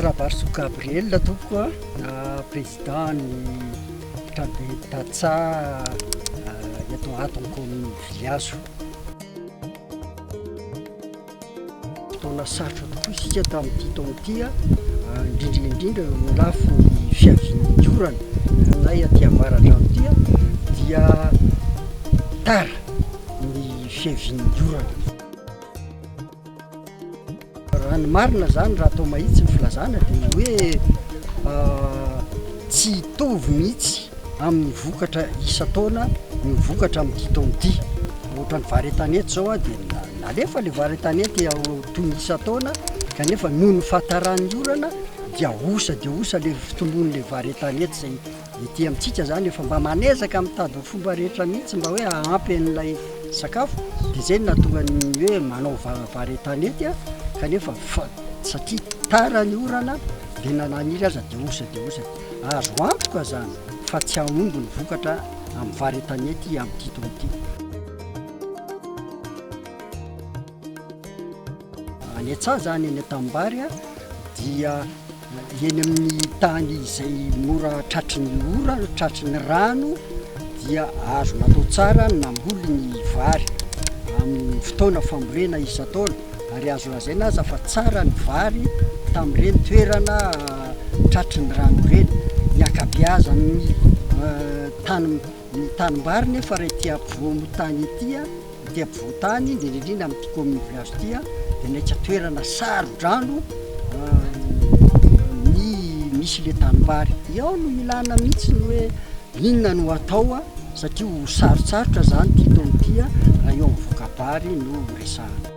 Rabarso Gabriel tompoko présiden'ny Tranoben'ny Tatsa eto Kaominina Viliahazo. Fotoana sarotra tokoa isika tamin'ity taona ity indrindra ny lafo ny fiavian'ny orana nay aty Avaradrano ity dia tara ny fiavian'ny orana. Raha ny marina zany raha atao mahitsy ny filazana dia hoe tsy hitovy mihitsy amin'ny vokatra isan-taona ny vokatra amin'ity taona ity. Ohatra ny vary tanety zao dia nalefa le vary tanety toy ny isan-taona kanefa noho ny fahataran'ny orana dia osa le fitombon'le vary tanety zay ety amintsika zany efa mba manezaka mitady fomba rehetra mihitsy mba hoe ahampy an'ilay sakafo dia zay nahatonga ny hoe manao vary tanety kanefa satria tara ny orana dia nananiry aza dia osa azo antoka zany fa tsy hanombo ny vokatra amin'ny vary tanety amin'ity taona ity. Any an-tsaha zany eny Tambary dia eny amin'ny tany izay mora tratrin'ny rano dia azo natao tsara namboly ny vary amin'ny fotoana famorena isan-taona ary azo lazaina aza fa tsara ny vary tamin'ireny toerana tratrin'ny rano ireny. Ny akabeazan'ny tanimbary nefa raha ity ampovoan-tany ity ity ampovoan-tany indrindra amin'ity Kaominina Viliahazo ity dia naitsa toerana saron-drano ny misy le tanimbary. Eo no ilana mihitsy ny hoe inona no atao satria ho sarotsarotra zany ity taona ity raha eo amin'ny vokabary no resahana.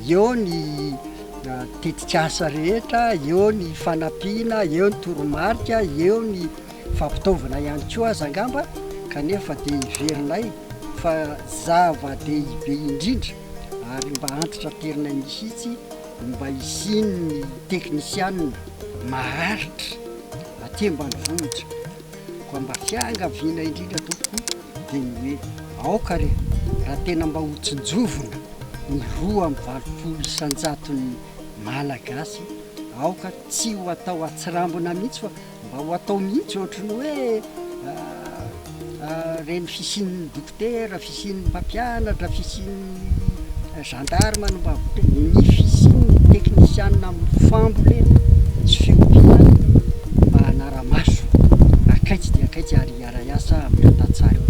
Eo ny tetikasa rehetra, eo ny fanampiana, eo ny toromarika, eo ny fampitaovana ihany koa aza angamba kanefa dia iverinay fa zava-dehibe indrindra ary mba antitra terinay misitsy mba isiany teknisianina maharitra aty ambanivohitra koa mba fiangaviana indrindra tompoko dia ny hoe aoka raha tena mba hotsinjovina ny 2.valopolo malagasy aoka tsy ho atao atsirambina mihitsy fa mba ho atao mihitsy ohatrany hoe reny fisian'ny dokotera, fisian'ny mpampianatra, fisian'ny gendarme no mba ny fisian'ny teknisianina amin'ny fambole sy fiompiana mba hanara-maso akaitsy dia akaitsy ary hiara-iasa amin'ny tantsara.